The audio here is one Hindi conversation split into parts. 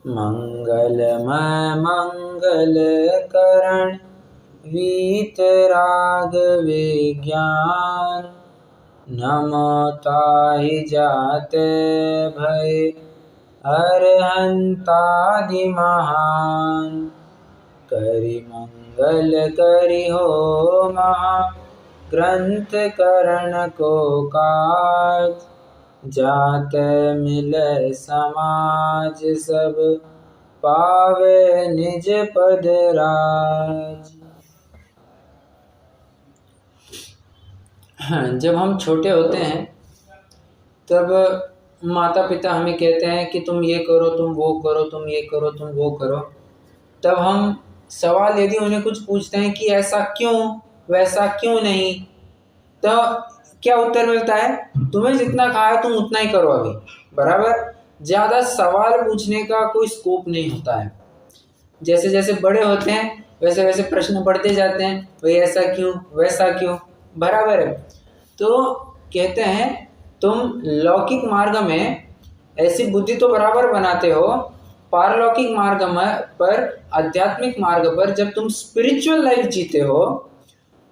मंगलमय मंगल करण वीतराग विज्ञान। नमो ताहि जाते भय अरहंतादि महान। करि मंगल करि हो महा ग्रंथ करण को काज। जाते मिले समाज सब पावे निज पद राज। जब हम छोटे होते हैं तब माता पिता हमें कहते हैं कि तुम ये करो, तुम वो करो, तुम ये करो, तुम वो करो। तब हम सवाल यदि उन्हें कुछ पूछते हैं कि ऐसा क्यों, वैसा क्यों नहीं, तो क्या उत्तर मिलता है? तुम्हें जितना कहा है तुम उतना ही करो अभी, बराबर। ज़्यादा सवाल पूछने का कोई स्कोप नहीं होता है। जैसे जैसे बड़े होते हैं वैसे वैसे प्रश्न बढ़ते जाते हैं, भाई ऐसा क्यों, वैसा क्यों, बराबर है। तो कहते हैं तुम लौकिक मार्ग में ऐसी बुद्धि तो बराबर बनाते हो, पारलौकिक मार्ग पर, आध्यात्मिक मार्ग पर जब तुम स्पिरिचुअल लाइफ जीते हो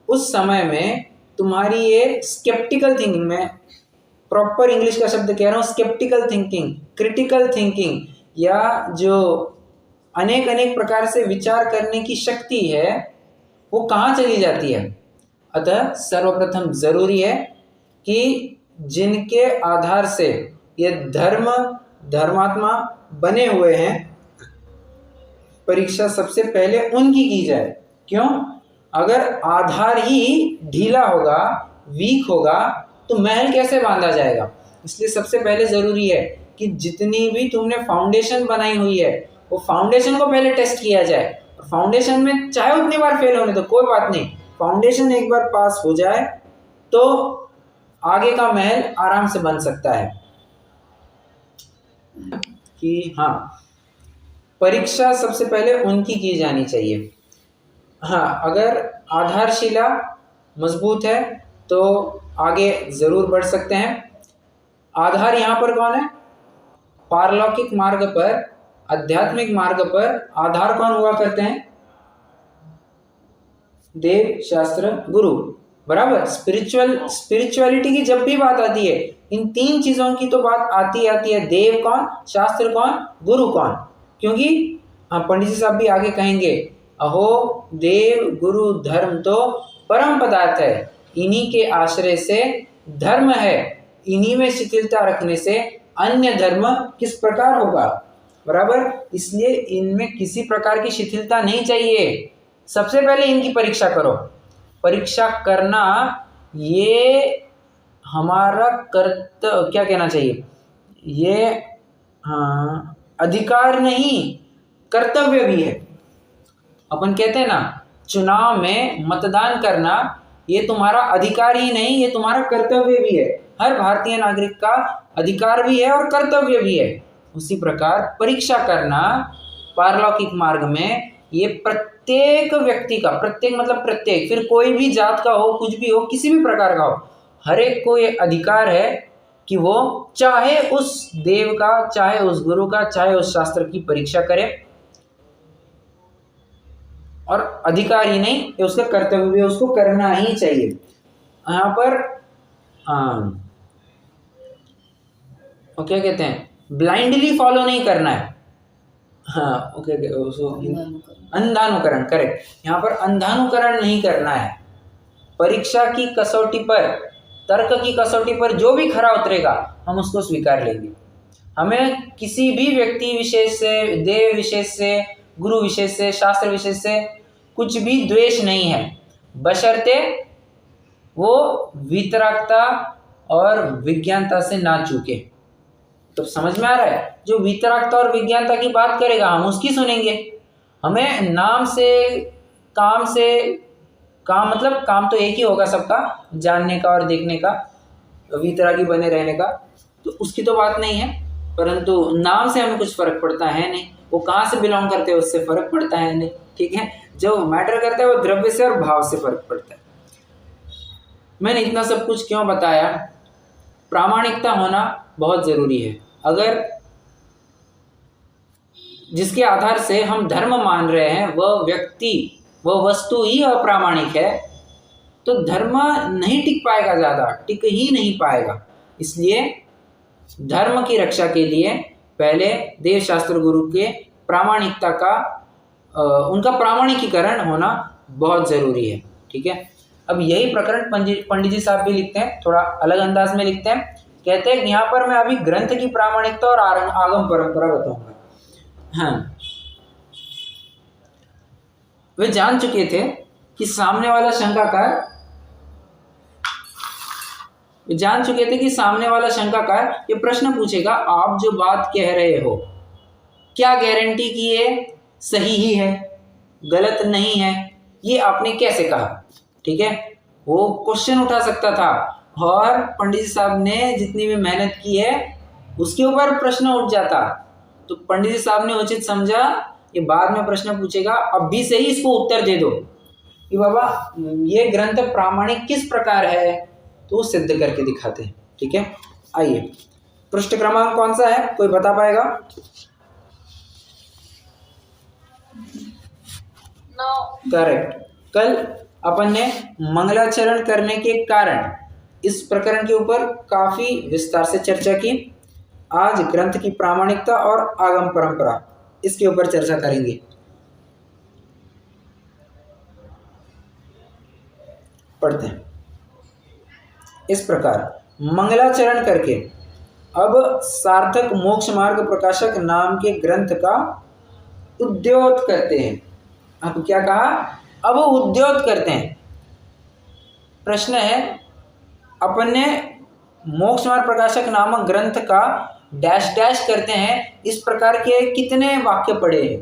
उस समय में तुम्हारी ये स्केप्टिकल थिंकिंग, में प्रॉपर इंग्लिश का शब्द कह रहा हूँ, स्केप्टिकल थिंकिंग, क्रिटिकल थिंकिंग, या जो अनेक अनेक प्रकार से विचार करने की शक्ति है वो कहाँ चली जाती है। अतः सर्वप्रथम जरूरी है कि जिनके आधार से ये धर्मात्मा बने हुए हैं, परीक्षा सबसे पहले उनकी की जाए। क्यों? अगर आधार ही ढीला होगा, वीक होगा, तो महल कैसे बांधा जाएगा। इसलिए सबसे पहले जरूरी है कि जितनी भी तुमने फाउंडेशन बनाई हुई है वो फाउंडेशन को पहले टेस्ट किया जाए। फाउंडेशन में चाहे उतनी बार फेल होने तो कोई बात नहीं, फाउंडेशन एक बार पास हो जाए तो आगे का महल आराम से बन सकता है। कि हाँ, परीक्षा सबसे पहले उनकी की जानी चाहिए। हाँ, अगर आधारशिला मजबूत है तो आगे जरूर बढ़ सकते हैं। आधार यहाँ पर कौन है? पारलौकिक मार्ग पर, आध्यात्मिक मार्ग पर आधार कौन हुआ करते हैं? देव, शास्त्र, गुरु, बराबर। स्पिरिचुअलिटी की जब भी बात आती है इन तीन चीजों की तो बात आती है। देव कौन, शास्त्र कौन, गुरु कौन। क्योंकि पंडित जी साहब भी आगे कहेंगे, अहो देव गुरु धर्म तो परम पदार्थ है, इन्हीं के आश्रय से धर्म है, इन्हीं में शिथिलता रखने से अन्य धर्म किस प्रकार होगा, बराबर। इसलिए इनमें किसी प्रकार की शिथिलता नहीं चाहिए। सबसे पहले इनकी परीक्षा करो। परीक्षा करना ये हमारा क्या कहना चाहिए, ये हाँ अधिकार नहीं कर्तव्य भी है। अपन कहते हैं ना, चुनाव में मतदान करना ये तुम्हारा अधिकार ही नहीं, ये तुम्हारा कर्तव्य भी है। हर भारतीय नागरिक का अधिकार भी है और कर्तव्य भी है। उसी प्रकार परीक्षा करना पारलौकिक मार्ग में ये प्रत्येक व्यक्ति का, प्रत्येक मतलब प्रत्येक, फिर कोई भी जात का हो, कुछ भी हो, किसी भी प्रकार का हो, हर एक को ये अधिकार है कि वो चाहे उस देव का, चाहे उस गुरु का, चाहे उस शास्त्र की परीक्षा करे। और अधिकार ही नहीं, ये उसका कर्तव्य भी है, उसको करना ही चाहिए। यहाँ पर क्या कहते हैं, ब्लाइंडली फॉलो नहीं करना है। हाँ, ओके, अंधानुकरण, करेक्ट। यहाँ पर अंधानुकरण नहीं करना है। परीक्षा की कसौटी पर, तर्क की कसौटी पर जो भी खरा उतरेगा हम उसको स्वीकार लेंगे। हमें किसी भी व्यक्ति विशेष से, देव विशेष से, गुरु विशेष से, शास्त्र विशेष से कुछ भी द्वेष नहीं है, बशर्ते वो वीतरागता और विज्ञानता से ना चूके। तो समझ में आ रहा है? जो वीतरागता और विज्ञानता की बात करेगा हम उसकी सुनेंगे। हमें नाम से, काम मतलब काम तो एक ही होगा सबका, जानने का और देखने का, वीतरागी बने रहने का, तो उसकी तो बात नहीं है। परंतु नाम से हमें कुछ फर्क पड़ता है नहीं, वो कहाँ से बिलोंग करते हैं उससे फर्क पड़ता है नहीं, ठीक है। जो मैटर करता है वो द्रव्य से और भाव से फर्क पड़ता है। मैंने इतना सब कुछ क्यों बताया? प्रामाणिकता होना बहुत जरूरी है। अगर जिसके आधार से हम धर्म मान रहे हैं वह व्यक्ति, वह वस्तु ही अप्रामाणिक है, तो धर्म नहीं टिक पाएगा, ज़्यादा टिक ही नहीं पाएगा। इसलिए धर्म की रक्षा के लिए पहले देव शास्त्र गुरु के प्रामाणिकता का उनका प्रामाणिकीकरण होना बहुत ज़रूरी है। ठीक है, अब यही प्रकरण पंडित जी साहब भी लिखते हैं, थोड़ा अलग अंदाज में लिखते हैं। कहते हैं यहाँ पर मैं अभी ग्रंथ की प्रामाणिकता और आगम परंपरा बताऊंगा। हाँ, वे जान चुके थे कि सामने वाला शंकाकार ये प्रश्न पूछेगा, आप जो बात कह रहे हो क्या गारंटी कि ये सही ही है, गलत नहीं है, ये आपने कैसे कहा? ठीक है, वो क्वेश्चन उठा सकता था और पंडित जी साहब ने जितनी भी मेहनत की है उसके ऊपर प्रश्न उठ जाता। तो पंडित जी साहब ने उचित समझा ये बाद में प्रश्न पूछेगा, अब भी सही इसको उत्तर दे दो कि बाबा ये ग्रंथ प्रामाणिक किस प्रकार है, तो वो सिद्ध करके दिखाते हैं। ठीक है, आइए पृष्ठ क्रमांक कौन सा है, कोई बता पाएगा? 9। करेक्ट। कल अपन ने मंगलाचरण करने के कारण इस प्रकरण के ऊपर काफी विस्तार से चर्चा की। आज ग्रंथ की प्रामाणिकता और आगम परंपरा इसके ऊपर चर्चा करेंगे। पढ़ते हैं इस प्रकार, मंगलाचरण करके अब सार्थक मोक्ष मार्ग प्रकाशक नाम के ग्रंथ का उद्योत करते हैं। अब क्या कहा? अब उद्योत करते हैं। प्रश्न है, अपन ने मोक्ष मार्ग प्रकाशक नामक ग्रंथ का डैश डैश करते हैं, इस प्रकार के कितने वाक्य पढ़े हैं?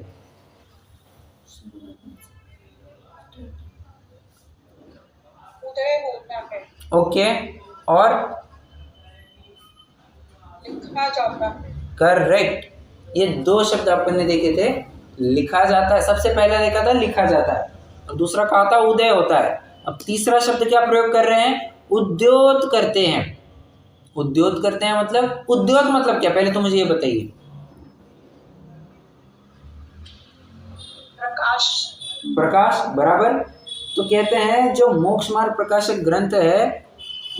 उदय होता है। ओके, और लिखा जाता है। करेक्ट। ये दो शब्द अपन ने देखे थे, लिखा जाता है, सबसे पहले देखा था लिखा जाता है, और दूसरा कहा था उदय होता है। अब तीसरा शब्द क्या प्रयोग कर रहे हैं? उद्योत करते हैं। उद्योत करते हैं मतलब, उद्योत मतलब क्या, पहले तो मुझे ये बताइए। प्रकाश, बराबर। तो कहते हैं जो मोक्ष मार्ग प्रकाशक ग्रंथ है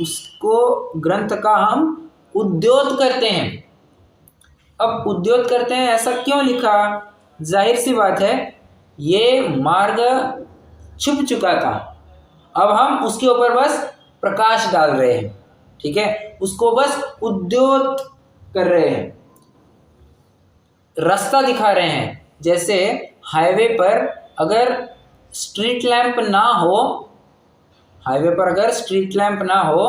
उसको, ग्रंथ का हम उद्योत करते हैं। अब उद्योत करते हैं ऐसा क्यों लिखा? जाहिर सी बात है, ये मार्ग छुप चुका था, अब हम उसके ऊपर बस प्रकाश डाल रहे हैं। ठीक है, उसको बस उद्योत कर रहे हैं, रास्ता दिखा रहे हैं। जैसे हाईवे पर अगर स्ट्रीट लैंप ना हो, हाईवे पर अगर स्ट्रीट लैंप ना हो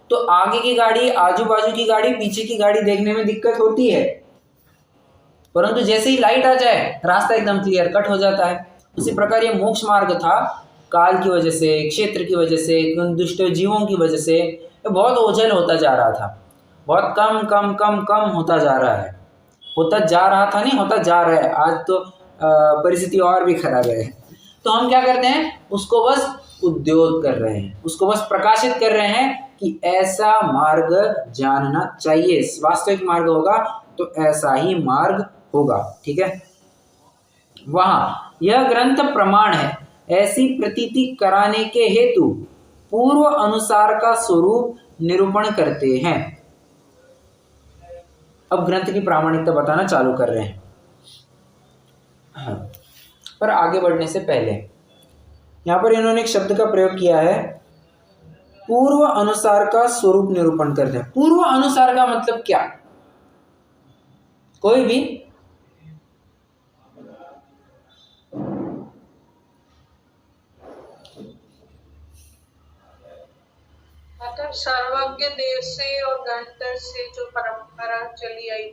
तो आगे की गाड़ी, आजू बाजू की गाड़ी, पीछे की गाड़ी देखने में दिक्कत होती है, परंतु जैसे ही लाइट आ जाए रास्ता एकदम क्लियर कट हो जाता है। उसी प्रकार ये मोक्ष मार्ग था, काल की वजह से, क्षेत्र की वजह से, दुष्ट जीवों की वजह से बहुत ओझल होता जा रहा था, बहुत कम कम कम कम होता जा रहा है। होता जा रहा था नहीं, होता जा रहा है। आज तो परिस्थिति और भी खराब है। तो हम क्या करते हैं? उसको बस उद्योत कर रहे हैं, उसको बस प्रकाशित कर रहे हैं कि ऐसा मार्ग जानना चाहिए, वास्तविक मार्ग होगा तो ऐसा ही मार्ग होगा। ठीक है, वहाँ यह ग्रंथ प्रमाण है ऐसी प्रतीति कराने के हेतु पूर्व अनुसार का स्वरूप निरूपण करते हैं। अब ग्रंथ की प्रामाणिकता बताना चालू कर रहे हैं। हाँ, पर आगे बढ़ने से पहले यहाँ पर इन्होंने एक शब्द का प्रयोग किया है, पूर्व अनुसार का स्वरूप निरूपण करते हैं। पूर्व अनुसार का मतलब क्या? कोई भी? मतलब सर्वज्ञ देव से और गणतंत्र से जो परंपरा चली आई।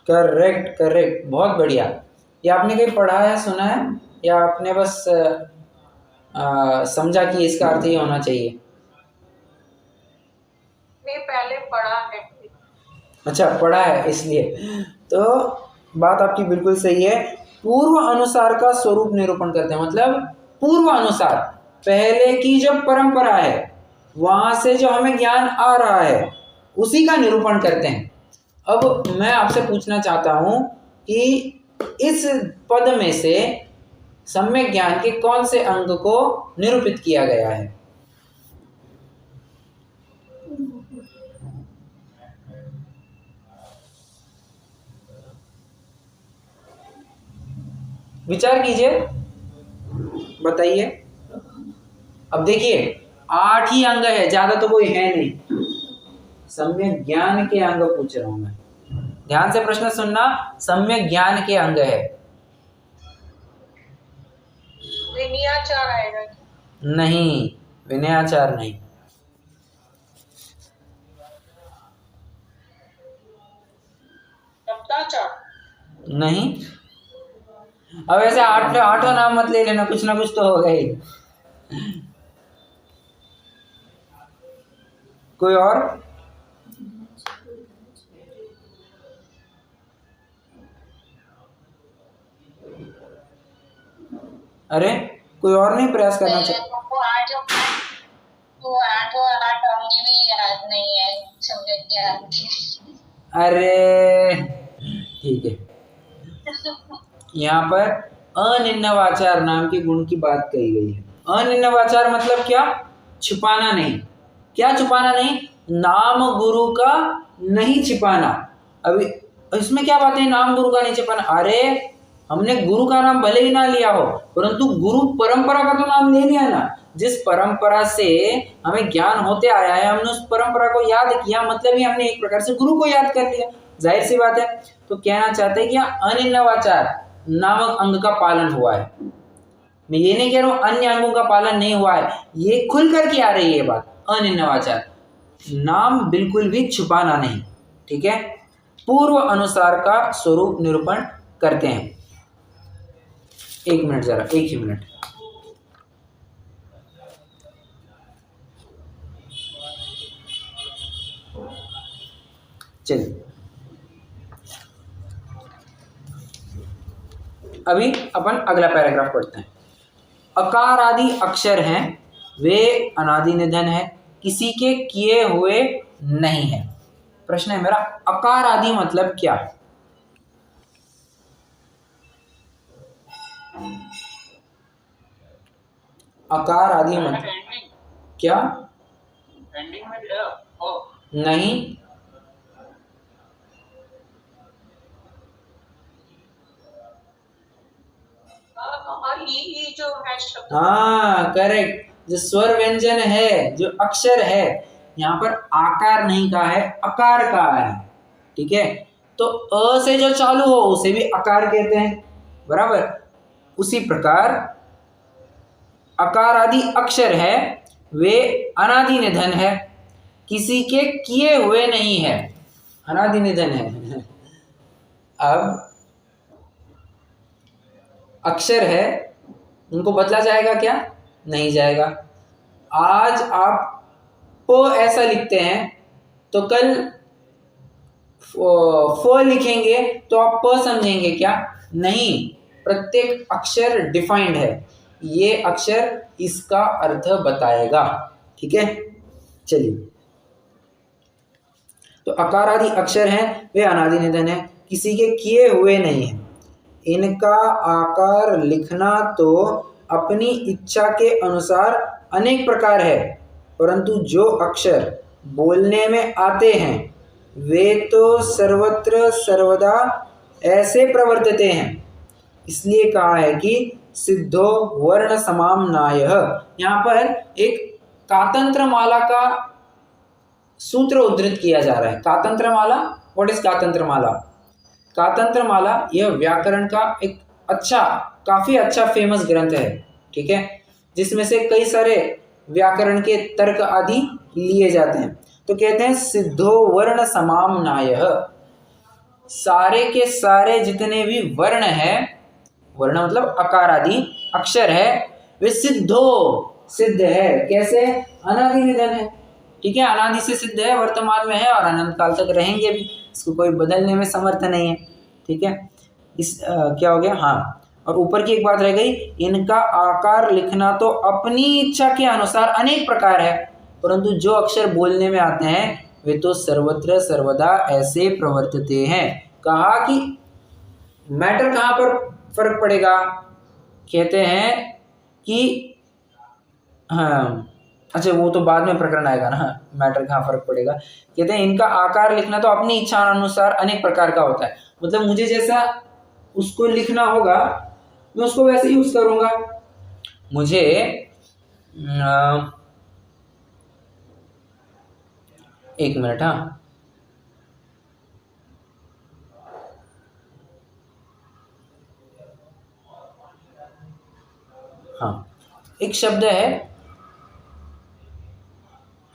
करेक्ट करेक्ट, बहुत बढ़िया। ये आपने कहीं पढ़ा है, सुना है, या आपने बस समझा कि इसका अर्थ ये होना चाहिए? मैं पहले पढ़ा है। अच्छा, पढ़ा है, इसलिए तो बात आपकी बिल्कुल सही है। पूर्व अनुसार का स्वरूप निरूपण करते हैं, मतलब पूर्व अनुसार, पहले की जो परंपरा है वहां से जो हमें ज्ञान आ रहा है उसी का निरूपण करते हैं। अब मैं आपसे पूछना चाहता हूं कि इस पद में से सम्यक ज्ञान के कौन से अंग को निरूपित किया गया है? विचार कीजिए, बताइए। अब देखिए 8 ही अंग है, ज्यादा तो कोई है नहीं। सम्यक ज्ञान के अंग पूछ रहा हूं मैं, ध्यान से प्रश्न सुनना। सम्यक ज्ञान के अंग है। विनयाचार आएगा क्या? नहीं, विनयाचार नहीं। शब्दाचार नहीं। अब ऐसे आठों नाम मत ले लेना, कुछ ना कुछ तो होगा ही। कोई और? अरे कोई और नहीं प्रयास करना चाहिए? वो आठ अंग भी याद नहीं है सम्यक ज्ञान के। अरे ठीक है, यहाँ पर अनिन्नवाचार नाम के गुण की बात कही गई है। अनिन्नवाचार मतलब क्या? छुपाना नहीं। क्या छुपाना नहीं? नाम गुरु का नहीं छिपाना। अभी इसमें क्या बात है, नाम गुरु का नहीं छिपाना? अरे हमने गुरु का नाम भले ही ना लिया हो, परंतु गुरु परंपरा का तो नाम ले लिया ना। जिस परंपरा से हमें ज्ञान होते आया है, हमने उस परंपरा को याद किया, मतलब ही हमने एक प्रकार से गुरु को याद कर लिया। जाहिर सी बात है। तो कहना चाहते हैं कि अनिन्नवाचार नामक अंग का पालन हुआ है। मैं ये नहीं कह रहा हूं अन्य अंगों का पालन नहीं हुआ है, ये खुल करके आ रही है बात। अनिन्नवाचार, नाम बिल्कुल भी छुपाना नहीं। ठीक है, पूर्व अनुसार का स्वरूप निरूपण करते हैं। एक मिनट, जरा एक ही मिनट। चलिए अभी अपन अगला पैराग्राफ पढ़ते हैं। अकार आदि अक्षर हैं, वे अनादि निधन है, किसी के किए हुए नहीं है। प्रश्न है मेरा, अकार आदि मतलब क्या? अकार आदि मतलब क्या? एंडिंग में नहीं, ही जो है शब्द। हाँ करेक्ट, जो स्वर व्यंजन है, जो अक्षर है, यहाँ पर आकार नहीं कहा है, अकार कहा है। ठीक है, तो अ से जो चालू हो उसे भी अकार कहते हैं, बराबर। उसी प्रकार अकार आदि अक्षर है, वे अनादि निधन है, किसी के किए हुए नहीं है, अनादि निधन है। अब अक्षर है, उनको बदला जाएगा क्या? नहीं जाएगा। आज आप प ऐसा लिखते हैं तो कल फ लिखेंगे तो आप प समझेंगे क्या? नहीं, प्रत्येक अक्षर डिफाइंड है, ये अक्षर इसका अर्थ बताएगा। ठीक है, चलिए। तो अकार आदि अक्षर हैं, वे अनादि निधन है, किसी के किए हुए नहीं है। इनका आकार लिखना तो अपनी इच्छा के अनुसार अनेक प्रकार है, परंतु जो अक्षर बोलने में आते हैं वे तो सर्वत्र सर्वदा ऐसे प्रवर्तते हैं। इसलिए कहा है कि सिद्धो वर्ण समाम्नायः। यहाँ पर एक कातंत्र माला का सूत्र उद्धृत किया जा रहा है। कातंत्र माला, व्हाट इज कातंत्र माला? कातंत्र माला यह व्याकरण का एक काफी अच्छा फेमस ग्रंथ है। ठीक है, जिसमें से कई सारे व्याकरण के तर्क आदि लिए जाते हैं। तो कहते हैं सिद्धो वर्ण समाम्नायः, सारे के सारे जितने भी वर्ण है, वर्ण मतलब अकार आदि अक्षर है, वे सिद्ध है। कैसे? अनादि निधन है। ठीक है, अनादि से सिद्ध है, वर्तमान में है और अनंत काल तक रहेंगे भी, इसको कोई बदलने में समर्थ नहीं है। ठीक है, इस क्या हो गया? हाँ, और ऊपर की एक बात रह गई, इनका आकार लिखना तो अपनी इच्छा के अनुसार अनेक प्रकार है, परंतु जो अक्षर बोलने में आते हैं वे तो सर्वत्र सर्वदा ऐसे प्रवर्तते हैं। कहा कि मैटर कहाँ पर फर्क पड़ेगा? कहते हैं कि हाँ, अच्छा वो तो बाद में प्रकरण आएगा ना, मैटर कहाँ फर्क पड़ेगा। कहते हैं इनका आकार लिखना तो अपनी इच्छा अनुसार अनेक प्रकार का होता है। मतलब मुझे जैसा उसको लिखना होगा मैं उसको वैसे यूज करूंगा। मुझे एक मिनट, हाँ एक शब्द है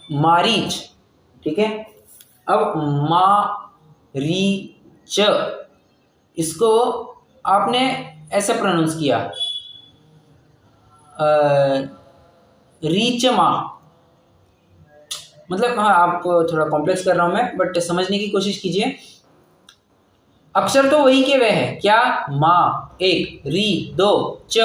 मारीच, ठीक है। अब मारीच इसको आपने ऐसे प्रोनाउंस किया रीचमा, मतलब हाँ आपको थोड़ा कॉम्प्लेक्स कर रहा हूं मैं, बट समझने की कोशिश कीजिए। अक्षर तो वही के वह है, क्या? मा एक, री दो, च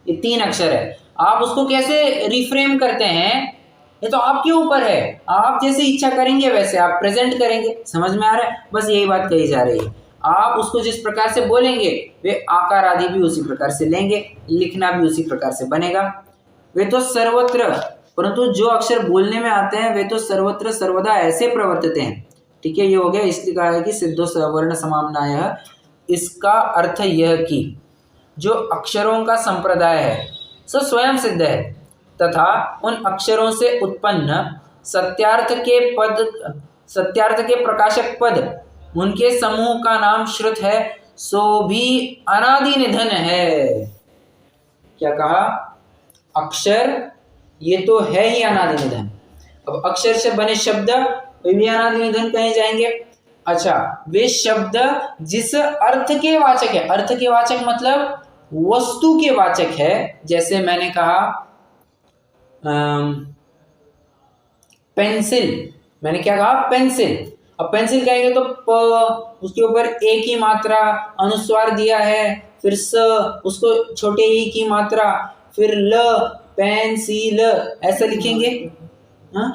ये 3 अक्षर है। आप उसको कैसे रिफ्रेम करते हैं ये तो आपके ऊपर है, आप जैसे इच्छा करेंगे वैसे आप प्रेजेंट करेंगे। समझ में आ रहा है? बस यही बात कही जा रही है। आप उसको जिस प्रकार से बोलेंगे वे आकार आदि भी उसी प्रकार से लेंगे, लिखना भी उसी प्रकार से बनेगा। वे तो सर्वत्र, परंतु जो अक्षर बोलने में आते हैं वे तो सर्वत्र सर्वदा ऐसे प्रवर्तित हैं, ठीक है। ये हो गया, इसलिए कहा है कि सिद्धो सवर्ण समाम्नायः। इसका अर्थ यह कि जो अक्षरों का संप्रदाय है सो स्वयं सिद्ध है, तथा उन अक्षरों से उत्पन्न सत्यार्थ के प्रकाशक पद उनके समूह का नाम श्रुत है, सो भी अनादि निधन है। क्या कहा? अक्षर ये तो है ही अनादि निधन। अब अक्षर से बने शब्द वे भी अनादि निधन कहे जाएंगे। अच्छा, वे शब्द जिस अर्थ के वाचक है, अर्थ के वाचक मतलब वस्तु के वाचक है। जैसे मैंने कहा पेंसिल, मैंने क्या कहा? पेंसिल। अब पेंसिल कहेंगे तो प, उसके ऊपर ए की मात्रा अनुस्वार दिया है, फिर स उसको छोटे ई की मात्रा, फिर ल पेंसिल ऐसा लिखेंगे। हाँ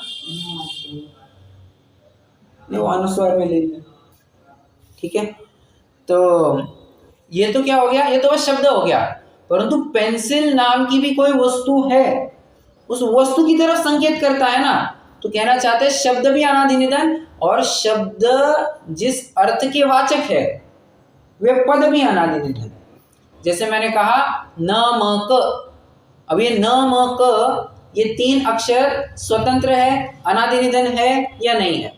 वो अनुस्वार में ले, ठीक है। तो ये तो क्या हो गया? ये तो बस शब्द हो गया। परंतु पेंसिल नाम की भी कोई वस्तु है, उस वस्तु की तरफ संकेत करता है ना। तो कहना चाहते हैं शब्द भी अनादि निधन, और शब्द जिस अर्थ के वाचक है वे पद भी अनादि निधन। जैसे मैंने कहा न म क, अब ये न म क ये 3 अक्षर स्वतंत्र है, अनादि निधन है या नहीं है?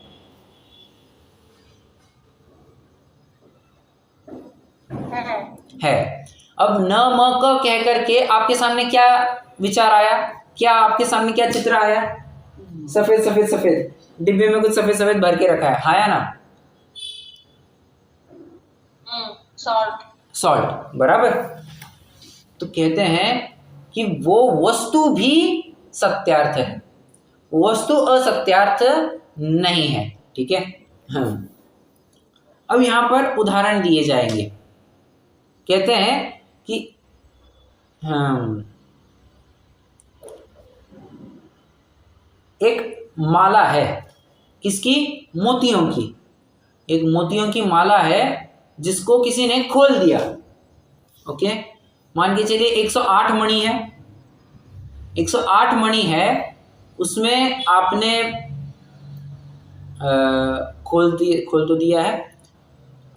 है। अब न म क कह करके आपके सामने क्या विचार आया? क्या आपके सामने क्या चित्र आया? सफेद सफेद सफेद, डिब्बे में कुछ सफेद सफेद भर के रखा है, आया ना? सॉल्ट, सॉल्ट, बराबर। तो कहते हैं कि वो वस्तु भी सत्यार्थ है, वस्तु असत्यार्थ नहीं है, ठीक है। हाँ, अब यहां पर उदाहरण दिए जाएंगे। कहते हैं कि एक माला है, किसकी? मोतियों की। एक मोतियों की माला है जिसको किसी ने खोल दिया, ओके। मान के चलिए 108 मणि है, 108 मणि है, उसमें आपने खोल तो दिया है।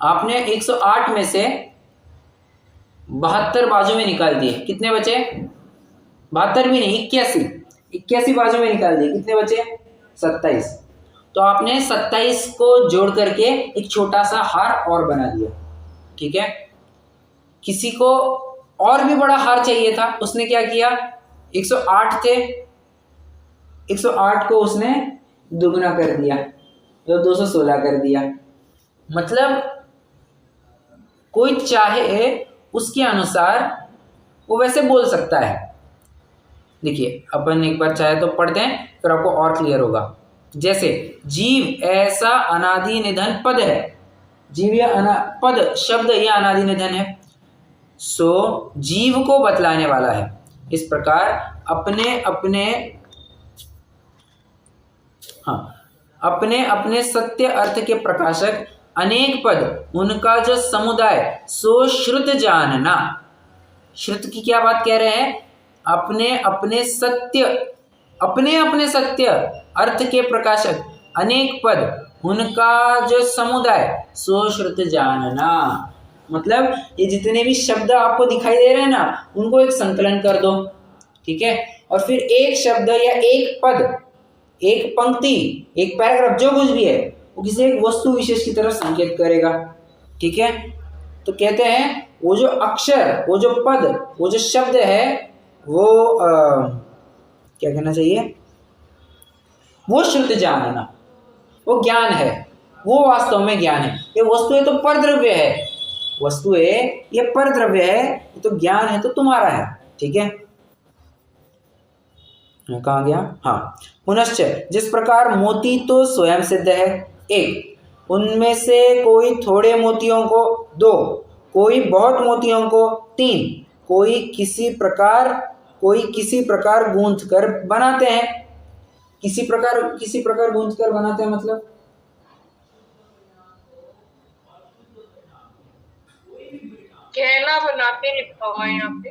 आपने 108 में से 72 बाजू में निकाल दिए, कितने बचे? 72 भी नहीं, 81 बाजू में निकाल दिए, कितने बचे? 27। तो आपने 27 को जोड़ करके एक छोटा सा हार और बना दिया, ठीक है। किसी को और भी बड़ा हार चाहिए था, उसने क्या किया? 108 थे, 108 को उसने दुगना कर दिया, तो 216 कर दिया। मतलब कोई चाहे उसके अनुसार वो वैसे बोल सकता है। देखिए अपन एक बार चाहे तो पढ़ दें, फिर आपको और क्लियर होगा। जैसे जीव ऐसा अनादि निधन पद है, जीव या पद शब्द या अनादि निधन है, सो जीव को बतलाने वाला है। इस प्रकार अपने अपने सत्य अर्थ के प्रकाशक अनेक पद उनका जो समुदाय सो श्रुत जानना। श्रुत की क्या बात कह रहे हैं? अपने अपने सत्य अर्थ के प्रकाशक अनेक पद, उनका जो समुदाय सो श्रुत जानना। मतलब ये जितने भी शब्द आपको दिखाई दे रहे हैं ना, उनको एक संकलन कर दो, ठीक है, और फिर एक शब्द या एक पद, एक पंक्ति, एक पैराग्राफ, जो कुछ भी है वो किसी एक वस्तु विशेष की तरफ संकेत करेगा, ठीक है। तो कहते हैं वो जो अक्षर, वो जो पद, वो जो शब्द है, वो क्या कहना चाहिए, वो श्रुत जानना, वो ज्ञान है, वो वास्तव में ज्ञान है। ये वस्तु है तो परद्रव्य है, वस्तु है ये परद्रव्य है, तो ज्ञान है तो तुम्हारा है, ठीक है। कहाँ गया? हाँ, पुनश्च जिस प्रकार मोती तो स्वयं सिद्ध है, एक, उनमें से कोई थोड़े मोतियों को 2, कोई बहुत मोतियों को 3, कोई किसी प्रकार गूंथ कर बनाते हैं। किसी प्रकार गूंथ कर बनाते हैं मतलब गहना बनाते लिखा हुआ है यहाँ पे।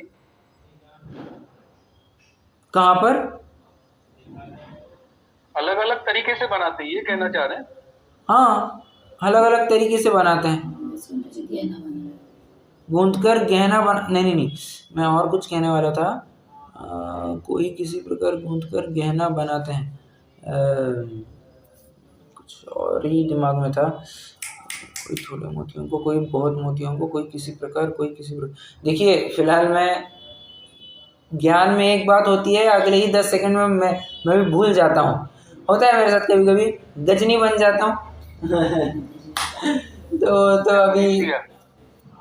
कहाँ पर? अलग अलग तरीके से बनाते हैं, ये कहना चाह रहे हैं। हाँ, अलग अलग तरीके से बनाते हैं, गूंथ कर गहना बना, नहीं, मैं और कुछ कहने वाला था। कोई किसी प्रकार गूंथ कर गहना बनाते हैं, कुछ और ही दिमाग में था। कोई थोड़े मोतियों को, कोई बहुत मोतियों को, कोई किसी प्रकार। देखिए, फिलहाल मैं ज्ञान में एक बात होती है, अगले ही 10 सेकंड में मैं भी भूल जाता हूँ। होता है मेरे साथ कभी कभी, गजनी बन जाता हूँ। तो अभी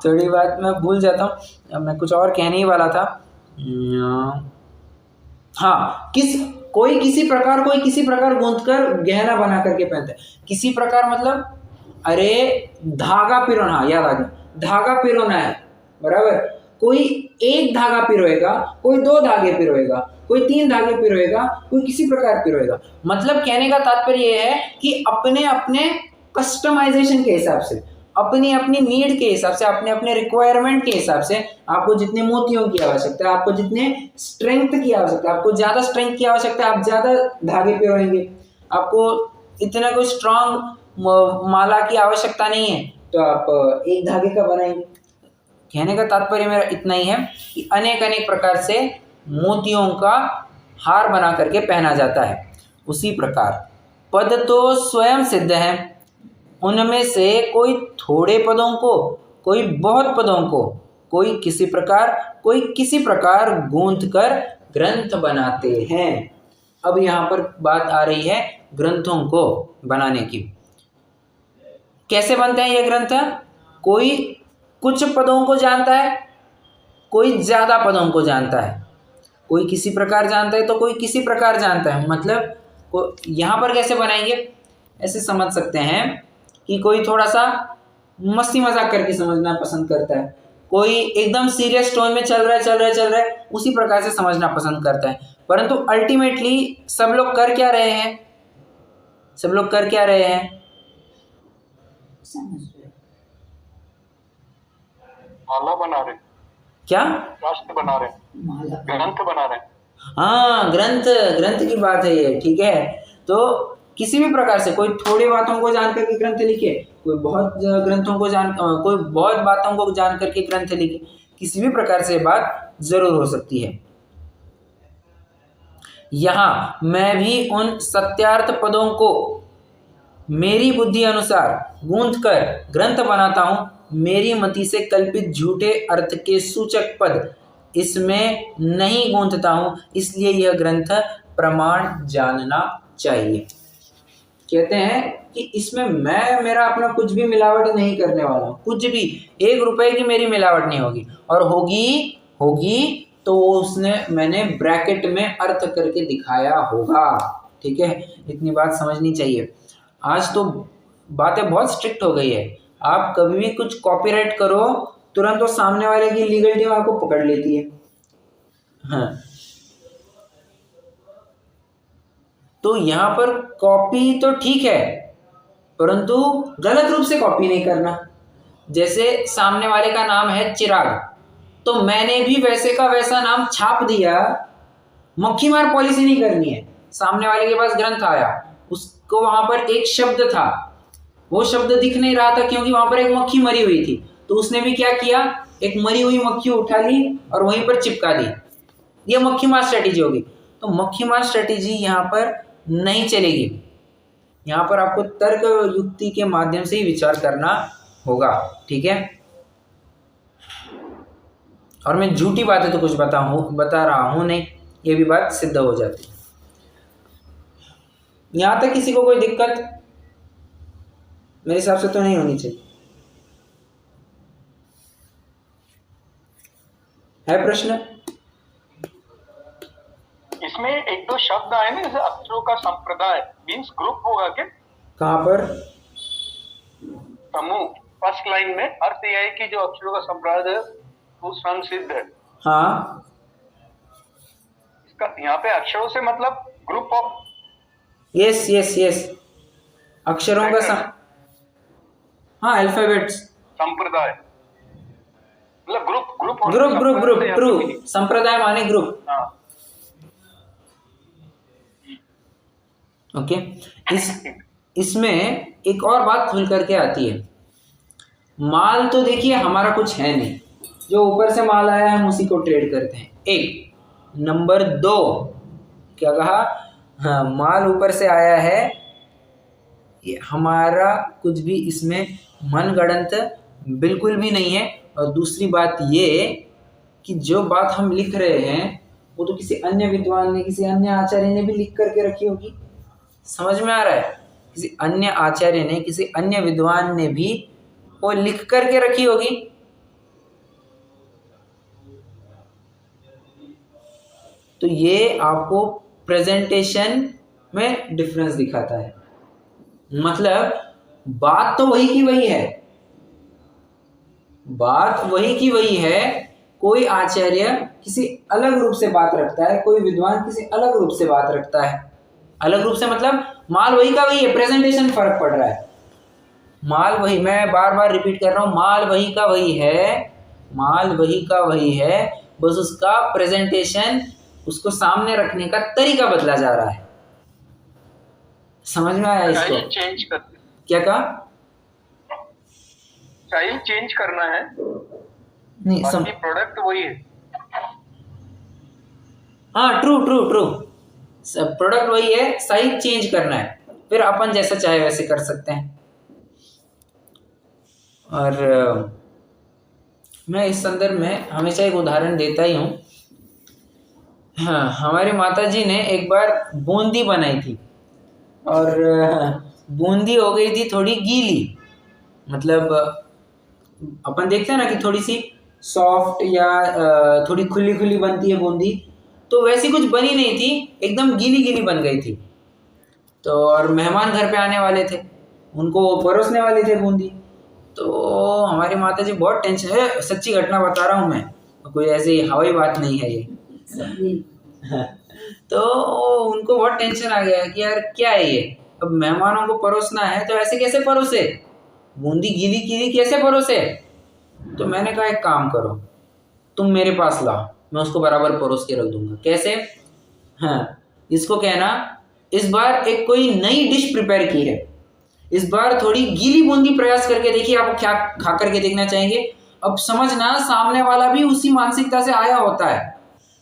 थोड़ी बात मैं भूल जाता हूँ। मैं कुछ और कहने ही वाला था। हाँ, कोई किसी प्रकार गूंथ कर गहना बना करके पहनता है। किसी प्रकार मतलब, अरे धागा पिरोना, याद आ गया, धागा पिरोना है, बराबर। कोई एक धागा पिरोएगा, कोई 2 धागे पिरोएगा, कोई 3 धागे पिरोएगा, कोई किसी प्रकार पिरोएगा। मतलब कहने का तात्पर्य यह है कि अपने अपने कस्टमाइजेशन के हिसाब से, अपनी अपनी नीड के हिसाब से, अपने अपने रिक्वायरमेंट के हिसाब से, आपको जितने मोतियों की आवश्यकता है, आपको जितने स्ट्रेंथ की आवश्यकता है, आपको ज़्यादा स्ट्रेंथ की आवश्यकता है, आप ज़्यादा धागे पिरोएंगे। आपको इतना कोई स्ट्रांग माला की आवश्यकता नहीं है तो आप एक धागे का बनाएंगे। कहने का तात्पर्य मेरा इतना ही है कि अनेक अनेक प्रकार से मोतियों का हार बना करके पहना जाता है। उसी प्रकार पद तो स्वयं सिद्ध है, उनमें से कोई थोड़े पदों को, कोई बहुत पदों को, कोई किसी प्रकार गूंथ कर ग्रंथ बनाते हैं। अब यहाँ पर बात आ रही है ग्रंथों को बनाने की। कैसे बनते हैं ये ग्रंथ? कोई कुछ पदों को जानता है, कोई ज़्यादा पदों को जानता है, कोई किसी प्रकार जानता है तो कोई किसी प्रकार जानता है। मतलब यहाँ पर कैसे बनाएंगे, ऐसे समझ सकते हैं कि कोई थोड़ा सा मस्ती मजाक करके समझना पसंद करता है, कोई एकदम सीरियस टोन में चल रहा है, उसी प्रकार से समझना पसंद करता है। परंतु अल्टीमेटली सब लोग कर क्या रहे हैं? माला बना रहे, क्या राष्ट्र बना रहे, ग्रंथ बना रहे। हाँ, ग्रंथ की बात है ये, ठीक है। तो किसी भी प्रकार से कोई थोड़ी बातों को जान करके ग्रंथ लिखे, कोई बहुत बातों को जान करके ग्रंथ लिखे, किसी भी प्रकार से बात जरूर हो सकती है। यहाँ मैं भी उन सत्यार्थ पदों को मेरी बुद्धि अनुसार गूंथ कर ग्रंथ बनाता हूँ। मेरी मति से कल्पित झूठे अर्थ के सूचक पद इसमें नहीं गूंथता हूँ, इसलिए यह ग्रंथ प्रमाण जानना चाहिए। कहते हैं कि इसमें मेरा अपना कुछ भी मिलावट नहीं करने वाला हूँ, कुछ भी 1 रुपए की मेरी मिलावट नहीं होगी, और होगी तो मैंने ब्रैकेट में अर्थ करके दिखाया होगा, ठीक है। इतनी बात समझनी चाहिए। आज तो बातें बहुत स्ट्रिक्ट हो गई है, आप कभी भी कुछ कॉपीराइट करो तुरंत तो सामने वाले की लीगल टीम आपको पकड़ लेती है। हाँ, तो यहाँ पर कॉपी तो ठीक है, परंतु गलत रूप से कॉपी नहीं करना। जैसे सामने वाले का नाम है चिराग, तो मैंने भी वैसे का वैसा नाम छाप दिया, मक्खी मार पॉलिसी नहीं करनी है। सामने वाले के पास ग्रंथ आया, उसको वहां पर एक शब्द था, वो शब्द दिख नहीं रहा था क्योंकि वहां पर एक मक्खी मरी हुई थी, तो उसने भी क्या किया, एक मरी हुई मक्खी उठा ली और वहीं पर चिपका दी। ये मक्खी मार स्ट्रेटेजी होगी। तो मक्खी मार स्ट्रेटेजी यहाँ पर नहीं चलेगी, यहाँ पर आपको तर्क युक्ति के माध्यम से ही विचार करना होगा, ठीक है। और मैं झूठी बातें तो कुछ बता रहा हूं नहीं, ये भी बात सिद्ध हो जाती है। यहां तक किसी को कोई दिक्कत मेरे हिसाब से तो नहीं होनी चाहिए। है प्रश्न? इसमें एक दो शब्द आए ना, जैसे अक्षरों का संप्रदाय मीन्स ग्रुप होगा क्या? कहाँ पर? समूह। फर्स्ट लाइन में अर्थ यह है कि जो अक्षरों का संप्रदाय है वो स्वयं सिद्ध है। हाँ, इसका यहाँ पे अक्षरों से मतलब group of, yes yes yes, अक्षरों का हाँ, अल्फाबेट्स, संप्रदाय मतलब group group group group group true, संप्रदाय माने ग्रुप। हाँ। ओके, इसमें एक और बात खुल करके आती है। माल तो देखिए हमारा कुछ है नहीं, जो ऊपर से माल आया है हम उसी को ट्रेड करते हैं, एक। नंबर 2, क्या कहा? हाँ, माल ऊपर से आया है, ये हमारा कुछ भी इसमें मनगढ़ंत बिल्कुल भी नहीं है। और दूसरी बात ये कि जो बात हम लिख रहे हैं वो तो किसी अन्य विद्वान ने, किसी अन्य आचार्य ने भी लिख करके रखी होगी। समझ में आ रहा है? किसी अन्य आचार्य ने, किसी अन्य विद्वान ने भी वो लिख करके रखी होगी। तो ये आपको प्रेजेंटेशन में डिफरेंस दिखाता है। मतलब बात तो वही की वही है, बात वही की वही है। कोई आचार्य किसी अलग रूप से बात रखता है, कोई विद्वान किसी अलग रूप से बात रखता है। अलग रूप से मतलब माल वही का वही है, प्रेजेंटेशन फर्क पड़ रहा है। माल वही, मैं बार बार रिपीट कर रहा हूं, माल वही का वही है, माल वही का वही है, बस उसका प्रेजेंटेशन, उसको सामने रखने का तरीका बदला जा रहा है। समझ में आया इसको? चेंज कर, क्या कहा? स्टाइल चेंज करना है, नहीं, बाकी प्रोडक्ट वही है। हाँ, ट्रू ट्रू ट्रू, प्रोडक्ट वही है, साइज चेंज करना है, फिर अपन जैसा चाहे वैसे कर सकते हैं। और मैं इस संदर्भ में हमेशा एक उदाहरण देता ही हूँ। हाँ, हमारी माताजी ने एक बार बूंदी बनाई थी और बूंदी हो गई थी थोड़ी गीली। मतलब अपन देखते हैं ना कि थोड़ी सी सॉफ्ट या थोड़ी खुली खुली बनती है बूंदी, तो वैसी कुछ बनी नहीं थी, एकदम गीली गीली बन गई थी। तो और मेहमान घर पे आने वाले थे, उनको परोसने वाले थे बूंदी। तो हमारी माता जी बहुत टेंशन है, सच्ची घटना बता रहा हूँ मैं, कोई ऐसी हवाई बात नहीं है ये। तो उनको बहुत टेंशन आ गया कि यार क्या है ये, अब मेहमानों को परोसना है तो ऐसे कैसे परोसे, बूंदी गीली गीली कैसे परोसे। तो मैंने कहा एक काम करो, तुम मेरे पास लाओ, मैं उसको बराबर परोस के रख दूंगा। कैसे? हाँ, इसको कहना इस बार एक कोई नई डिश प्रिपेयर की है, इस बार थोड़ी गीली बूंदी प्रयास करके देखिए, आप क्या खा करके देखना चाहेंगे। अब समझना सामने वाला भी उसी मानसिकता से आया होता है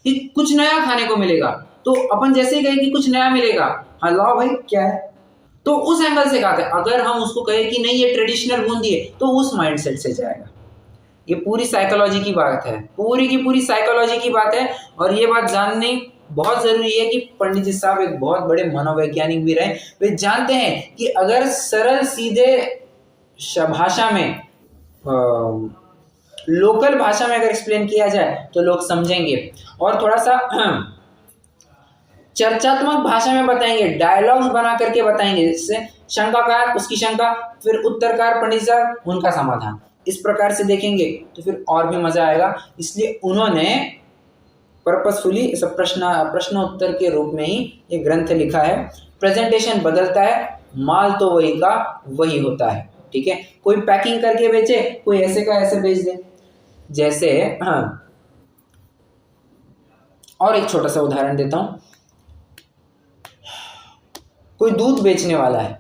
कि कुछ नया खाने को मिलेगा, तो अपन जैसे ही कहे कि कुछ नया मिलेगा, हाँ लाओ भाई क्या है, तो उस एंगल से खाते हैं। अगर हम उसको कहे कि नहीं ये ट्रेडिशनल बूंदी है, तो उस माइंडसेट से जाएगा। ये पूरी साइकोलॉजी की बात है, पूरी की पूरी साइकोलॉजी की बात है। और ये बात जाननी बहुत जरूरी है कि पंडित जी साहब एक बहुत बड़े मनोवैज्ञानिक भी रहे, वे जानते हैं कि अगर सरल सीधे भाषा में, लोकल भाषा में अगर एक्सप्लेन किया जाए तो लोग समझेंगे, और थोड़ा सा चर्चात्मक भाषा में बताएंगे, डायलॉग्स बना करके बताएंगे, जिससे शंकाकार उसकी शंका, फिर उत्तरकार पंडित साहब उनका समाधान, इस प्रकार से देखेंगे तो फिर और भी मजा आएगा। इसलिए उन्होंने पर्पसफुली इस प्रश्न उत्तर के रूप में ही ये ग्रंथ लिखा है। प्रेजेंटेशन बदलता है, माल तो वही का वही होता है। ठीक है, कोई पैकिंग करके बेचे, कोई ऐसे का ऐसे बेच दे। जैसे हाँ, और एक छोटा सा उदाहरण देता हूं, कोई दूध बेचने वाला है।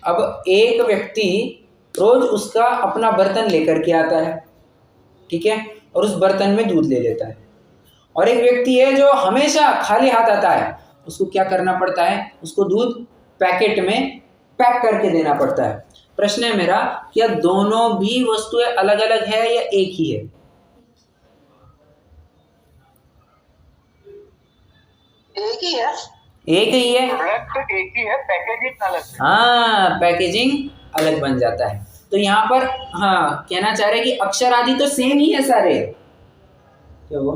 अब एक व्यक्ति रोज उसका अपना बर्तन लेकर के आता है, ठीक है, और उस बर्तन में दूध ले लेता है। और एक व्यक्ति है जो हमेशा खाली हाथ आता है, उसको क्या करना पड़ता है, उसको दूध पैकेट में पैक करके देना पड़ता है। प्रश्न है मेरा, क्या दोनों भी वस्तुएं अलग अलग है या एक ही है? एक ही है। एक ही है। प्रोडक्ट तो एक ही है, पैकेजिंग अलग है। हाँ, पैकेजिंग अलग बन जाता है। तो यहाँ पर हाँ कहना चाह रहे कि अक्षर आदि तो सेम ही है सारे। क्या हुआ?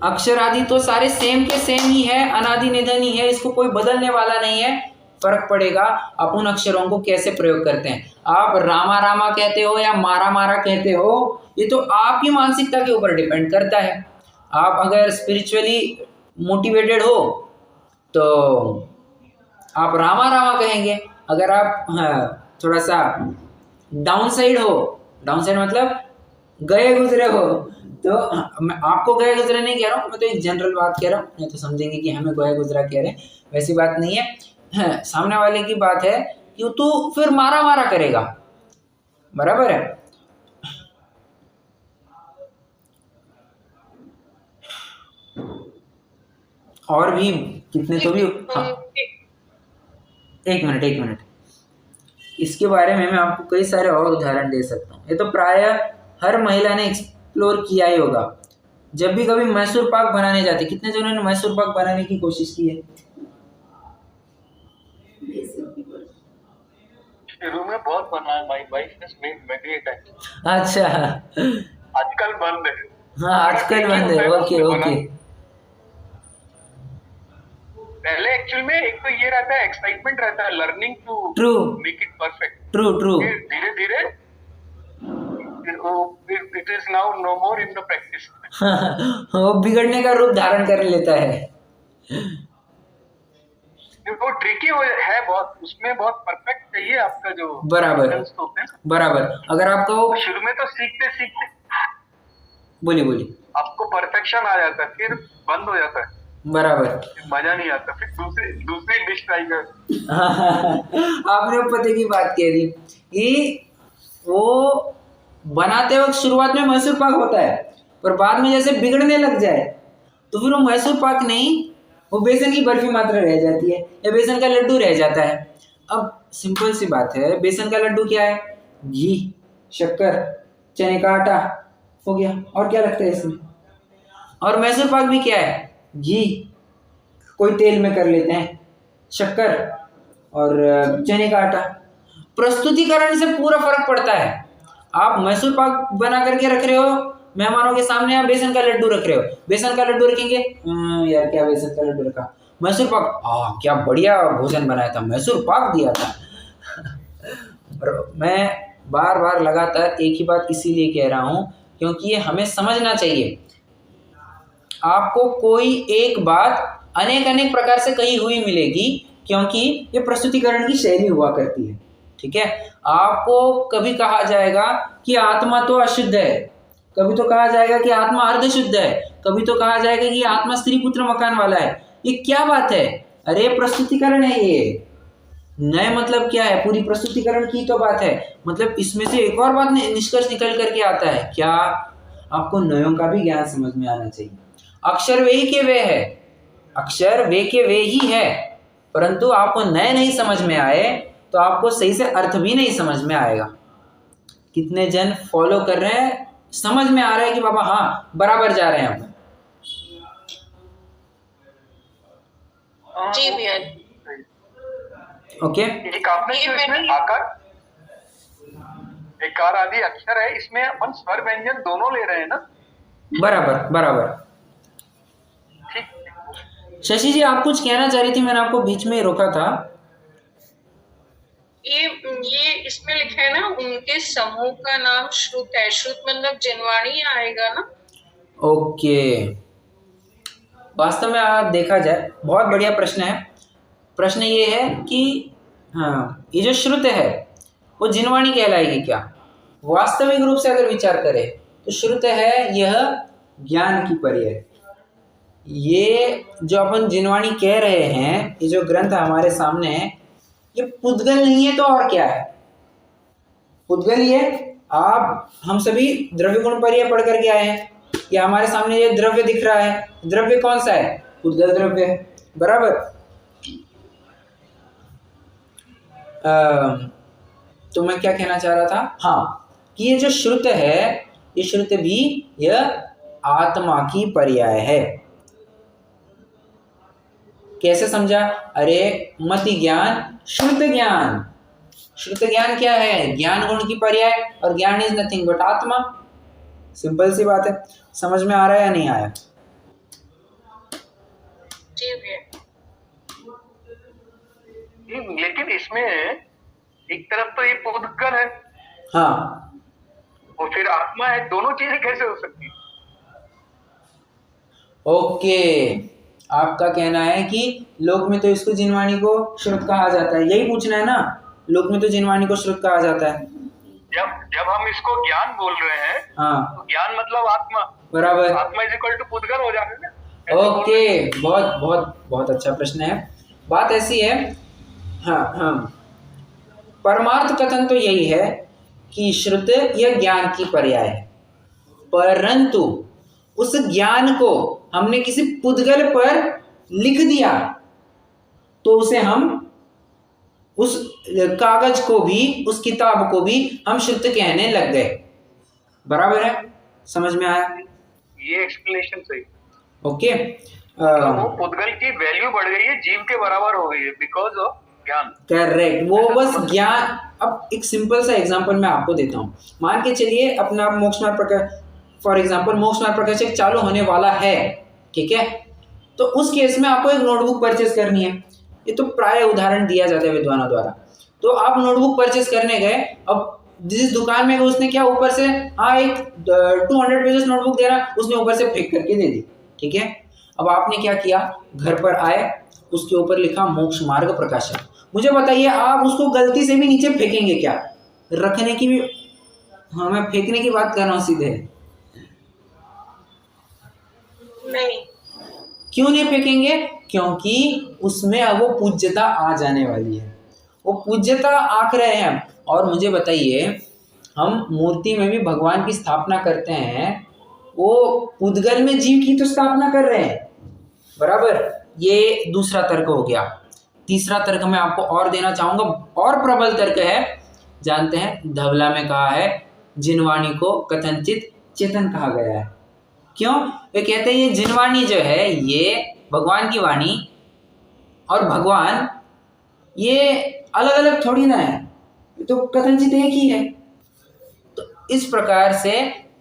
अक्षर आदि तो सारे सेम के सेम ही है, अनादि निधन ही है, इसको कोई बदलने वाला नहीं है। फर्क पड़ेगा आप उन अक्षरों को कैसे प्रयोग करते हैं। आप रामा रामा कहते हो या मारा मारा कहते हो, ये तो आपकी मानसिकता के ऊपर डिपेंड करता है। आप अगर स्पिरिचुअली मोटिवेटेड हो तो आप रामा रामा कहेंगे। अगर आप थोड़ा सा डाउन साइड हो, डाउन साइड मतलब गए गुजरे हो, तो मैं आपको गए गुजरे नहीं कह रहा हूँ, मैं तो एक जनरल बात कह रहा हूँ, नहीं तो समझेंगे कि हमें गए गुजरा कह रहे हैं, वैसी बात नहीं है। सामने वाले की बात है कि तू फिर मारा मारा करेगा, बराबर है। और भी कितने तो भी हाँ, एक मिनट, इसके बारे में मैं आपको कई सारे और उदाहरण दे सकता हूँ। ये तो प्रायः हर महिला ने एक्सप्लोर किया ही होगा। जब भी कभी मैसूर पाक बनाने जाते, कितने जनों ने मैसूर पाक बनाने की कोशिश की है? शुरू में बहुत बना है, my wife has made many time. अच्छा, आजकल बंद है। हाँ आजकल बंद है। ओके। पहले एक्चुअल में एक तो ये रहता है, एक्साइटमेंट रहता है, learning to true make it perfect. True धीरे धीरे it is now no more in the practice. वो बिगड़ने का रूप धारण कर लेता है। वो ट्रिकी है बहुत, उसमें बहुत परफेक्ट चाहिए आपका जो बराबर। अगर आपको शुरू में तो सीखते सीखते बोलिए आपको परफेक्शन आ जाता है, फिर बंद हो जाता है, बराबर, मजा नहीं आता, फिर दूसरी डिश ट्राई कर। आपने पते की बात कह दी कि वो बनाते वक्त शुरुआत में मैसूर पाक होता है, पर बाद में जैसे बिगड़ने लग जाए तो फिर वो मैसूर पाक नहीं, वो बेसन की बर्फी मात्र रह जाती है या बेसन का लड्डू रह जाता है। अब सिंपल सी बात है, बेसन का लड्डू क्या है? घी, शक्कर, चने का आटा हो गया, और क्या लगता है इसमें? और मैसूर पाक भी क्या है? घी, कोई तेल में कर लेते हैं, शक्कर और चने का आटा। प्रस्तुतिकरण से पूरा फर्क पड़ता है। आप मैसूर पाक बना करके रख रहे हो, मेहमानों के सामने आप बेसन का लड्डू रख रहे हो, बेसन का लड्डू रखेंगे, यार क्या बेसन का लड्डू रखा, मैसूर पाक, क्या बढ़िया भोजन बनाया था, मैसूर पाक दिया था। और मैं बार बार लगातार एक ही बात इसीलिए कह रहा हूँ क्योंकि ये हमें समझना चाहिए। आपको कोई एक बात अनेक प्रकार से कही हुई मिलेगी क्योंकि ये प्रस्तुतिकरण की शैली हुआ करती है, ठीक है। आपको कभी कहा जाएगा कि आत्मा तो अशुद्ध है, कभी तो कहा जाएगा कि आत्मा अर्धशुद्ध है, कभी तो कहा जाएगा कि आत्मा स्त्री पुत्र मकान वाला है। ये क्या बात है? अरे प्रस्तुतिकरण है ये, नए मतलब क्या है? पूरी प्रस्तुतिकरण की तो बात है। मतलब इसमें से एक और बात निष्कर्ष निकल करके आता है क्या? आपको नयों का भी ज्ञान समझ में आना चाहिए। अक्षर वे के वे है, अक्षर वे के वे ही है, परंतु आपको नए नहीं समझ में आए तो आपको सही से अर्थ भी नहीं समझ में आएगा। कितने जन फॉलो कर रहे हैं, समझ में आ रहा है कि बाबा हाँ बराबर जा रहे हैं हम। जी भैया। ओके, एक आपने जो इसमें आकार आदि अक्षर है, इसमें अपन स्वर व्यंजन दोनों ले रहे हैं ना? बराबर। शशि जी आप कुछ कहना चाह रही थी, मैंने आपको बीच में रोका था। ये इसमें लिखा है ना, उनके समूह का नाम श्रुत है। श्रुत मतलब जिनवाणी आएगा ना? ओके, वास्तव में आप देखा जाए बहुत बढ़िया प्रश्न है। प्रश्न ये है कि हाँ, ये जो श्रुत है वो जिनवाणी कहलाएगी क्या? वास्तविक रूप से अगर विचार करें तो श्रुत है यह ज्ञान की पर्याय। ये जो अपन जिनवाणी कह रहे हैं, ये जो ग्रंथ हमारे सामने है, ये पुद्गल नहीं है तो और क्या है? पुद्गल ही है। आप हम सभी द्रव्य गुण पर्याय पढ़ करके आए हैं। ये हमारे सामने ये द्रव्य दिख रहा है, द्रव्य कौन सा है? पुद्गल द्रव्य है, बराबर। तो मैं क्या कहना चाह रहा था, हाँ, कि ये जो श्रुत है, ये श्रुत भी यह आत्मा की पर्याय है। कैसे समझा? अरे मति ज्ञान श्रुत ज्ञान, श्रुत ज्ञान क्या है? ज्ञान गुण की पर्याय, और ज्ञान इज नथिंग बट आत्मा। सिंपल सी बात है। समझ में आ रहा है या नहीं आया? जी भैया। लेकिन इसमें एक तरफ तो ये पुद्गल है, हाँ, और फिर आत्मा है, दोनों चीजें कैसे हो सकती है? ओके, आपका कहना है कि लोक में तो इसको जिनवाणी को श्रुत कहा जाता है, यही पूछना है ना? लोक में तो जिनवाणी को श्रुत कहा जाता है। जब हम इसको ज्ञान बोल रहे हैं, हाँ, तो ज्ञान मतलब आत्मा, बराबर। आत्मा इज इक्वल टू पुद्गल हो जाएगा ना? ओके, बहुत बहुत बहुत अच्छा प्रश्न है। बात ऐसी है, हाँ हाँ, परमार्थ कथन तो यही है कि श्रुत यह ज्ञान की पर्याय है, परंतु उस ज्ञान को हमने किसी पुद्गल पर लिख दिया तो उसे हम, उस कागज को भी, उस किताब को भी हम श्रुत कहने लग गए। बराबर है? समझ में आया? ये एक्सप्लेनेशन सही। ओके, वो पुद्गल की वैल्यू बढ़ गई है, जीव के बराबर हो गई है बिकॉज ऑफ ज्ञान। करेक्ट, वो बस ज्ञान। अब एक सिंपल सा एग्जांपल मैं आपको देता हूँ। मान के चलिए अपना मोक्ष मार्ग प्रकाश, फॉर एग्जांपल मोक्ष मार्ग प्रकाशक चालू होने वाला है, ठीक है? तो उस केस में आपको एक नोटबुक परचेस करनी है। ये तो प्राय उदाहरण दिया जाता है विद्वानों द्वारा। तो आप नोटबुक परचेस करने गए, अब जिस दुकान में उसने क्या ऊपर से, हाँ, एक 200 पेजेस नोटबुक दे रहा, उसने ऊपर से फेंक करके दे दी, ठीक है? अब आपने क्या किया, घर पर आए, उसके ऊपर लिखा मोक्ष मार्ग प्रकाशक। मुझे बताइए, आप उसको गलती से भी नीचे फेंकेंगे क्या? रखने की भी, हाँ, मैं फेंकने की बात कर रहा हूँ सीधे। नहीं। क्यों नहीं फेंकेंगे? क्योंकि उसमें अब वो पूज्यता आ जाने वाली है, वो पूज्यता आंक रहे हैं। और मुझे बताइए, हम मूर्ति में भी भगवान की स्थापना करते हैं, वो पुद्गल में जीव की तो स्थापना कर रहे हैं, बराबर। ये दूसरा तर्क हो गया। तीसरा तर्क मैं आपको और देना चाहूंगा, और प्रबल तर्क है। जानते हैं, धवला में कहा है जिनवाणी को कथनचित चेतन कहा गया है। क्यों? वे कहते हैं ये जिनवाणी जो है, ये भगवान की वाणी, और भगवान ये अलग अलग थोड़ी ना है, ये तो कथनचित एक ही है। तो इस प्रकार से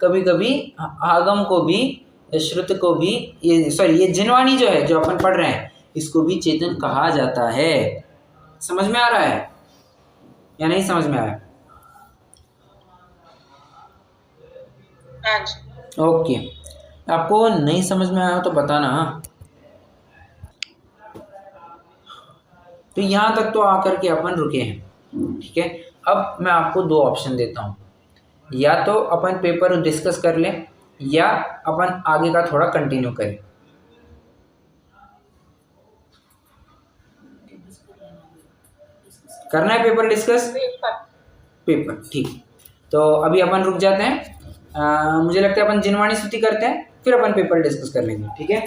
कभी कभी आगम को भी, श्रुत को भी, ये जिनवाणी जो है, जो अपन पढ़ रहे हैं, इसको भी चेतन कहा जाता है। समझ में आ रहा है या नहीं समझ में आया? हाँ जी। ओके, आपको नहीं समझ में आया तो बताना। हाँ, तो यहाँ तक तो आकर के अपन रुके हैं, ठीक है? अब मैं आपको दो ऑप्शन देता हूँ, या तो अपन पेपर डिस्कस कर लें, या अपन आगे का थोड़ा कंटिन्यू करें। करना है पेपर डिस्कस? पेपर, ठीक। तो अभी अपन रुक जाते हैं। मुझे लगता है अपन जिनवाणी स्तुति करते हैं, फिर अपन पेपर डिस्कस कर लेंगे, ठीक है?